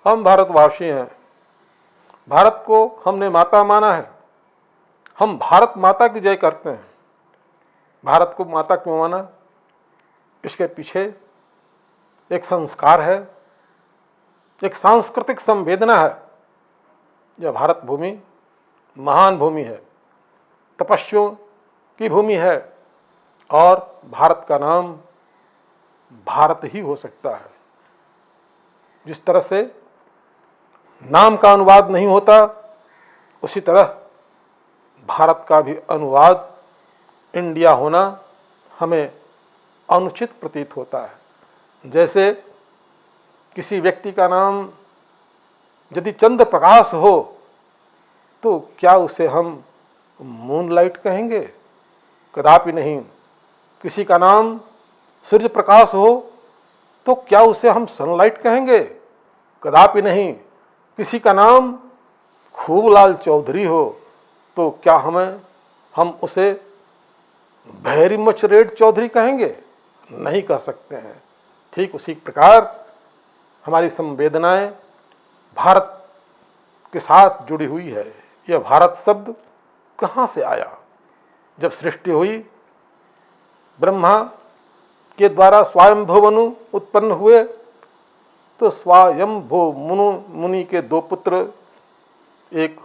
हम भारतवासी हैं, भारत को हमने माता माना है, हम भारत माता की जय करते हैं। भारत को माता क्यों माना? इसके पीछे एक संस्कार है, एक सांस्कृतिक संवेदना है। यह भारत भूमि महान भूमि है, तपस्वियों की भूमि है, और भारत का नाम भारत ही हो सकता है। जिस तरह से नाम का अनुवाद नहीं होता, उसी तरह भारत का भी अनुवाद इंडिया होना हमें अनुचित प्रतीत होता है। जैसे किसी व्यक्ति का नाम यदि चंद्र प्रकाश हो तो क्या उसे हम मूनलाइट कहेंगे? कदापि नहीं। किसी का नाम सूर्य प्रकाश हो तो क्या उसे हम सनलाइट कहेंगे? कदापि नहीं। किसी का नाम खूबलाल चौधरी हो तो क्या हम उसे वेरी मच रेड चौधरी कहेंगे? नहीं कह सकते हैं। ठीक उसी प्रकार हमारी संवेदनाएं भारत के साथ जुड़ी हुई है। यह भारत शब्द कहाँ से आया? जब सृष्टि हुई, ब्रह्मा के द्वारा स्वयंभू मनु उत्पन्न हुए, तो स्वयंभू मुनि के दो पुत्र, एक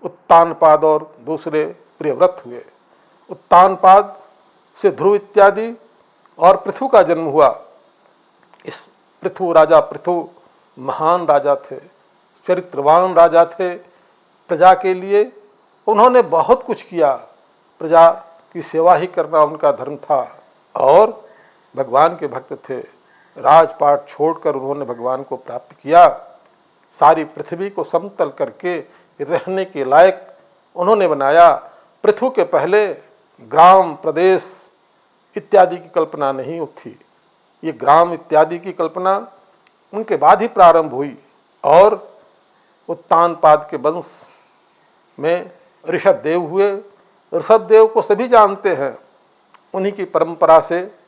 उत्तानपाद और दूसरे प्रियव्रत हुए। उत्तानपाद से ध्रुव इत्यादि और पृथु का जन्म हुआ। इस पृथु राजा पृथु महान राजा थे, चरित्रवान राजा थे। प्रजा के लिए उन्होंने बहुत कुछ किया, प्रजा की सेवा ही करना उनका धर्म था, और भगवान के भक्त थे। राजपाट छोड़कर उन्होंने भगवान को प्राप्त किया। सारी पृथ्वी को समतल करके रहने के लायक उन्होंने बनाया। पृथु के पहले ग्राम प्रदेश इत्यादि की कल्पना नहीं थी। ये ग्राम इत्यादि की कल्पना उनके बाद ही प्रारंभ हुई। और उत्तानपाद के वंश में ऋषभ देव हुए। ऋषभ देव को सभी जानते हैं। उन्हीं की परंपरा से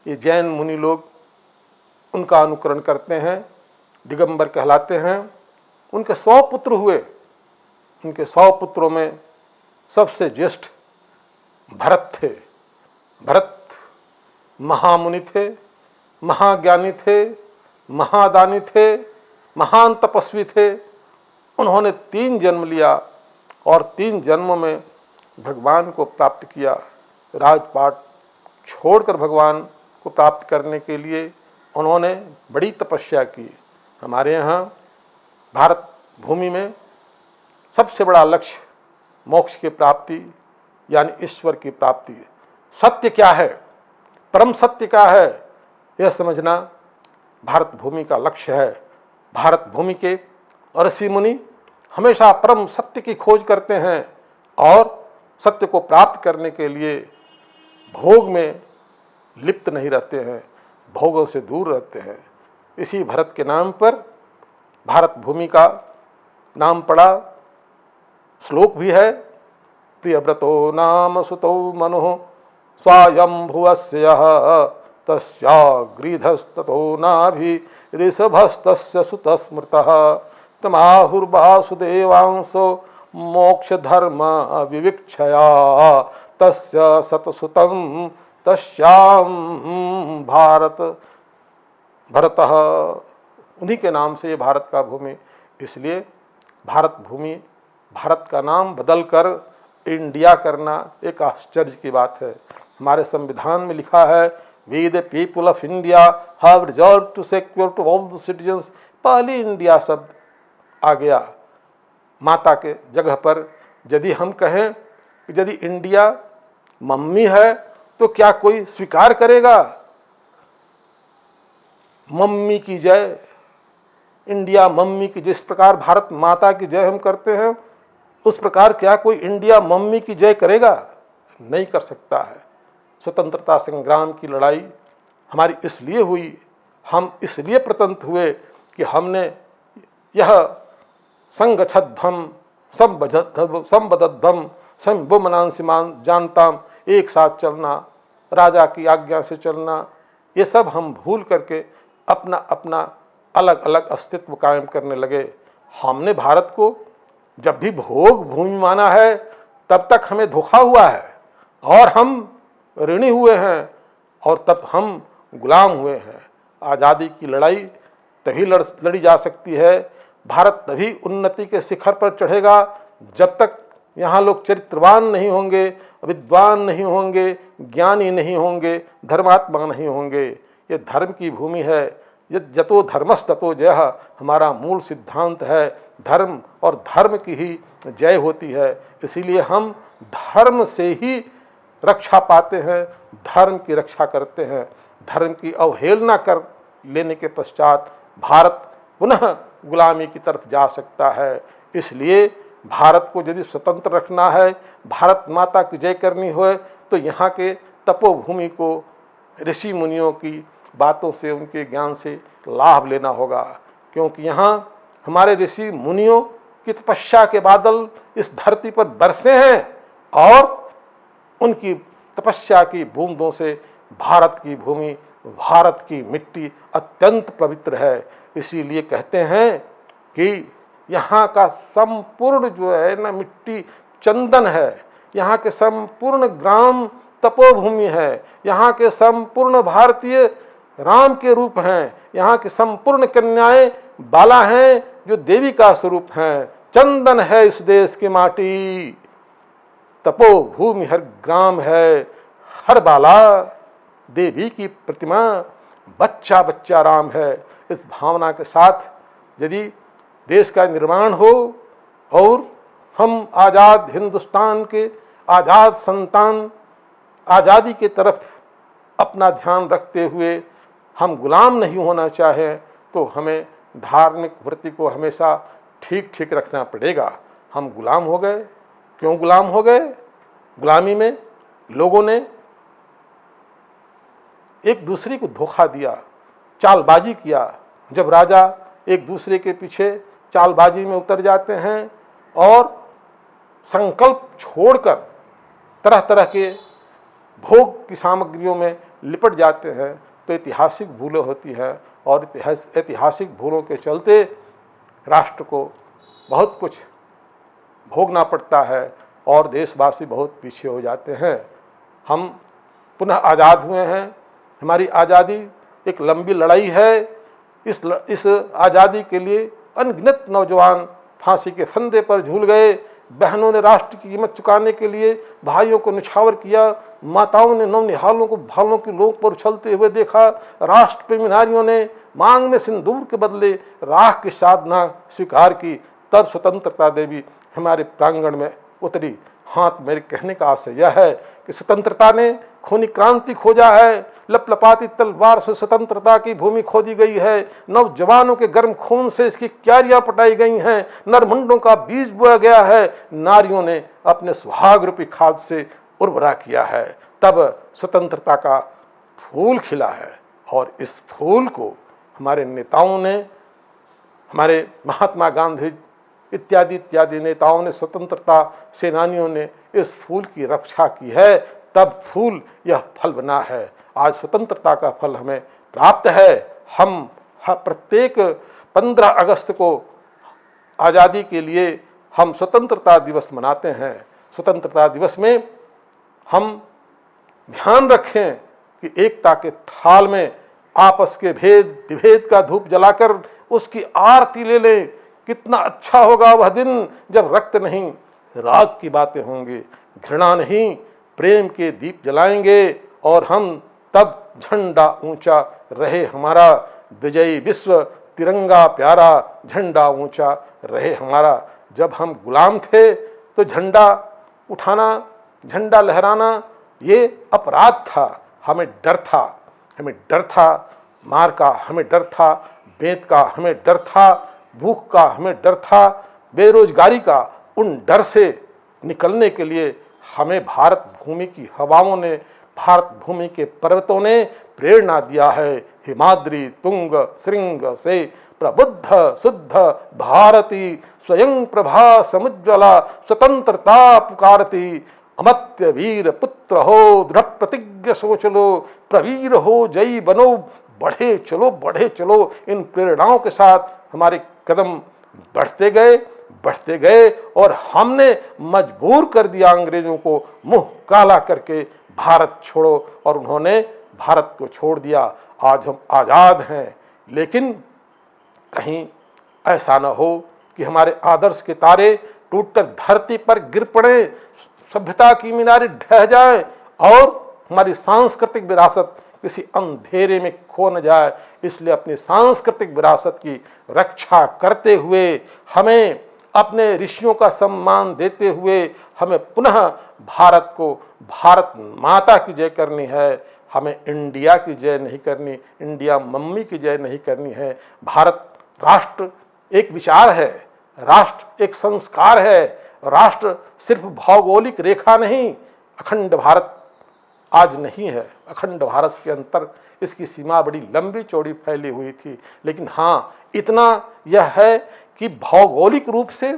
ये जैन मुनि लोग उनका अनुकरण करते हैं, दिगंबर कहलाते हैं। उनके 100 पुत्र हुए। उनके 100 पुत्रों में सबसे ज्येष्ठ भरत थे। भरत महामुनि थे, महाज्ञानी थे, महादानी थे, महान तपस्वी थे। उन्होंने 3 जन्म लिया और 3 जन्मों में भगवान को प्राप्त किया। राजपाट छोड़कर भगवान को प्राप्त करने के लिए उन्होंने बड़ी तपस्या की। हमारे यहाँ भारत भूमि में सबसे बड़ा लक्ष्य मोक्ष की प्राप्ति यानी ईश्वर की प्राप्ति है। सत्य क्या है, परम सत्य क्या है, यह समझना भारत भूमि का लक्ष्य है। भारत भूमि के ऋषि मुनि हमेशा परम सत्य की खोज करते हैं और सत्य को प्राप्त करने के लिए भोग में लिप्त नहीं रहते हैं, भोगों से दूर रहते हैं। इसी भरत के नाम पर भारत भूमि का नाम पड़ा। श्लोक भी है, प्रियव्रतो नाम सुतौ मनुः स्वायंभुवस्य तस्याग्रीधस्ततो नाभि ऋषभस्तस्य सुतस्मृतः तमाहुर्वासुदेवांसो मोक्ष धर्म विविक्षया तस्य सतसुतं तस्याम भरतः। उन्हीं के नाम से ये भारत का भूमि। इसलिए भारत भूमि, भारत का नाम बदलकर इंडिया करना एक आश्चर्य की बात है। हमारे संविधान में लिखा है, we the people of India have resolve to secure to all the citizens. पहले इंडिया शब्द आ गया माता के जगह पर। यदि हम कहें कि यदि इंडिया मम्मी है तो क्या कोई स्वीकार करेगा? मम्मी की जय, इंडिया मम्मी की, जिस प्रकार भारत माता की जय हम करते हैं उस प्रकार क्या कोई इंडिया मम्मी की जय करेगा? नहीं कर सकता है। स्वतंत्रता संग्राम की लड़ाई हमारी इसलिए हुई, हम इसलिए प्रतंत्र हुए कि हमने यह संगच्छध्वम संबद्धध्वम संबुमनांसिमान जानताम, एक साथ चलना, राजा की आज्ञा से चलना, ये सब हम भूल करके अपना अपना अलग अलग अस्तित्व कायम करने लगे। हमने भारत को जब भी भोग भूमि माना है तब तक हमें धोखा हुआ है और हम ऋणी हुए हैं और तब हम गुलाम हुए हैं। आज़ादी की लड़ाई तभी लड़ी जा सकती है, भारत तभी उन्नति के शिखर पर चढ़ेगा जब तक यहाँ लोग चरित्रवान नहीं होंगे, विद्वान नहीं होंगे, ज्ञानी नहीं होंगे, धर्मात्मा नहीं होंगे। ये धर्म की भूमि है। जतो धर्मस्ततो जयः हमारा मूल सिद्धांत है। धर्म और धर्म की ही जय होती है। इसीलिए हम धर्म से ही रक्षा पाते हैं, धर्म की रक्षा करते हैं। धर्म की अवहेलना कर लेने के पश्चात भारत पुनः गुलामी की तरफ जा सकता है। इसलिए भारत को यदि स्वतंत्र रखना है, भारत माता की जय करनी हो, तो यहाँ के तपोभूमि को ऋषि मुनियों की बातों से, उनके ज्ञान से लाभ लेना होगा। क्योंकि यहाँ हमारे ऋषि मुनियों की तपस्या के बादल इस धरती पर बरसे हैं और उनकी तपस्या की बूंदों से भारत की भूमि, भारत की मिट्टी अत्यंत पवित्र है। इसीलिए कहते हैं कि यहाँ का संपूर्ण जो है ना मिट्टी चंदन है, यहाँ के संपूर्ण ग्राम तपोभूमि है, यहाँ के संपूर्ण भारतीय राम के रूप हैं, यहाँ की संपूर्ण कन्याएं बाला हैं जो देवी का स्वरूप हैं। चंदन है इस देश की माटी, तपोभूमि हर ग्राम है, हर बाला देवी की प्रतिमा, बच्चा बच्चा राम है। इस भावना के साथ यदि देश का निर्माण हो और हम आज़ाद हिंदुस्तान के आज़ाद संतान आज़ादी की तरफ अपना ध्यान रखते हुए हम गुलाम नहीं होना चाहें, तो हमें धार्मिक वृत्ति को हमेशा ठीक ठीक रखना पड़ेगा। हम गुलाम हो गए। क्यों गुलाम हो गए? गुलामी में लोगों ने एक दूसरे को धोखा दिया, चालबाजी किया। जब राजा एक दूसरे के पीछे चालबाजी में उतर जाते हैं और संकल्प छोड़कर तरह तरह के भोग की सामग्रियों में लिपट जाते हैं, तो ऐतिहासिक भूलें होती है और ऐतिहासिक भूलों के चलते राष्ट्र को बहुत कुछ भोगना पड़ता है और देशवासी बहुत पीछे हो जाते हैं। हम पुनः आज़ाद हुए हैं। हमारी आज़ादी एक लंबी लड़ाई है। इस आज़ादी के लिए अनगिनत नौजवान फांसी के फंदे पर झूल गए। बहनों ने राष्ट्र की कीमत चुकाने के लिए भाइयों को निछावर किया। माताओं ने नौनिहालों को भालों की नोक पर उछलते हुए देखा। राष्ट्र प्रेमी नारियों ने मांग में सिंदूर के बदले राख की साधना स्वीकार की। तब स्वतंत्रता देवी हमारे प्रांगण में उतरी। हाथ मेरे कहने का आशय यह है कि स्वतंत्रता ने खूनी क्रांति खोजा है। लपलपाती तलवार से स्वतंत्रता की भूमि खोदी गई है। नौजवानों के गर्म खून से इसकी क्यारियां पटाई गई हैं। नरमुंडों का बीज बोया गया है। नारियों ने अपने सुहाग रूपी खाद से उर्वरा किया है। तब स्वतंत्रता का फूल खिला है और इस फूल को हमारे नेताओं ने, हमारे महात्मा गांधी इत्यादि इत्यादि नेताओं ने, स्वतंत्रता सेनानियों ने इस फूल की रक्षा की है। तब फूल यह फल बना है। आज स्वतंत्रता का फल हमें प्राप्त है। हम प्रत्येक 15 अगस्त को आज़ादी के लिए हम स्वतंत्रता दिवस मनाते हैं। स्वतंत्रता दिवस में हम ध्यान रखें कि एकता के थाल में आपस के भेद विभेद का धूप जलाकर उसकी आरती ले लें। कितना अच्छा होगा वह दिन जब रक्त नहीं राग की बातें होंगी, घृणा नहीं प्रेम के दीप जलाएंगे और हम तब झंडा ऊंचा रहे हमारा, विजयी विश्व तिरंगा प्यारा, झंडा ऊंचा रहे हमारा। जब हम गुलाम थे तो झंडा उठाना, झंडा लहराना ये अपराध था। हमें डर था, हमें डर था मार का, हमें डर था बेंत का, हमें डर था भूख का, हमें डर था बेरोजगारी का। उन डर से निकलने के लिए हमें भारत भूमि की हवाओं ने, भारत भूमि के पर्वतों ने प्रेरणा दिया है। हिमाद्री तुंग श्रृंग से प्रबुद्ध शुद्ध भारती, स्वयं प्रभा समुज्ज्वला स्वतंत्रता पुकारती। अमत्य वीर पुत्र हो, दृढ़ प्रतिज्ञ सोच लो, प्रवीर हो जयी बनो, बढ़े चलो, इन प्रेरणाओं के साथ हमारे कदम बढ़ते गए और हमने मजबूर कर दिया अंग्रेजों को मुंह काला करके भारत छोड़ो, और उन्होंने भारत को छोड़ दिया। आज हम आज़ाद हैं, लेकिन कहीं ऐसा न हो कि हमारे आदर्श के तारे टूटकर धरती पर गिर पड़े, सभ्यता की मीनारें ढह जाएं और हमारी सांस्कृतिक विरासत किसी अंधेरे में खो न जाए। इसलिए अपनी सांस्कृतिक विरासत की रक्षा करते हुए, हमें अपने ऋषियों का सम्मान देते हुए, हमें पुनः भारत को भारत माता की जय करनी है। हमें इंडिया की जय नहीं करनी, इंडिया मम्मी की जय नहीं करनी है। भारत राष्ट्र एक विचार है, राष्ट्र एक संस्कार है, राष्ट्र सिर्फ भौगोलिक रेखा नहीं। अखंड भारत आज नहीं है, अखंड भारत के अंतर इसकी सीमा बड़ी लंबी चौड़ी फैली हुई थी। लेकिन हाँ, इतना यह है कि भौगोलिक रूप से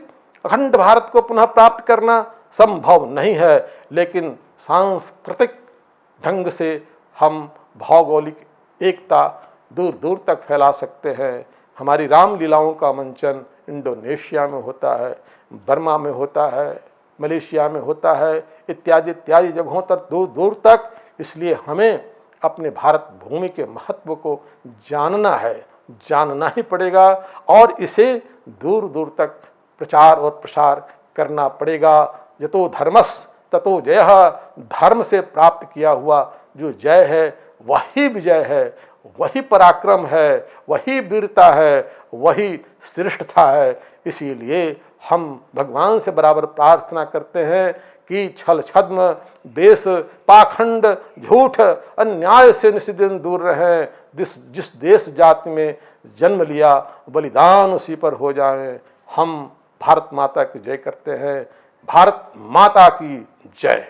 अखंड भारत को पुनः प्राप्त करना संभव नहीं है, लेकिन सांस्कृतिक ढंग से हम भौगोलिक एकता दूर दूर तक फैला सकते हैं। हमारी रामलीलाओं का मंचन इंडोनेशिया में होता है, बर्मा में होता है, मलेशिया में होता है, इत्यादि इत्यादि जगहों तक दूर दूर तक। इसलिए हमें अपने भारत भूमि के महत्व को जानना है, जानना ही पड़ेगा और इसे दूर दूर तक प्रचार और प्रसार करना पड़ेगा। यतो धर्मस् ततो जयः, धर्म से प्राप्त किया हुआ जो जय है वही विजय है, वही पराक्रम है, वही वीरता है, वही श्रेष्ठता है। इसीलिए हम भगवान से बराबर प्रार्थना करते हैं कि छल छद्म देश पाखंड झूठ अन्याय से निस्दिन दूर रहें। जिस देश जाति में जन्म लिया बलिदान उसी पर हो जाए। हम भारत माता की जय करते हैं। भारत माता की जय।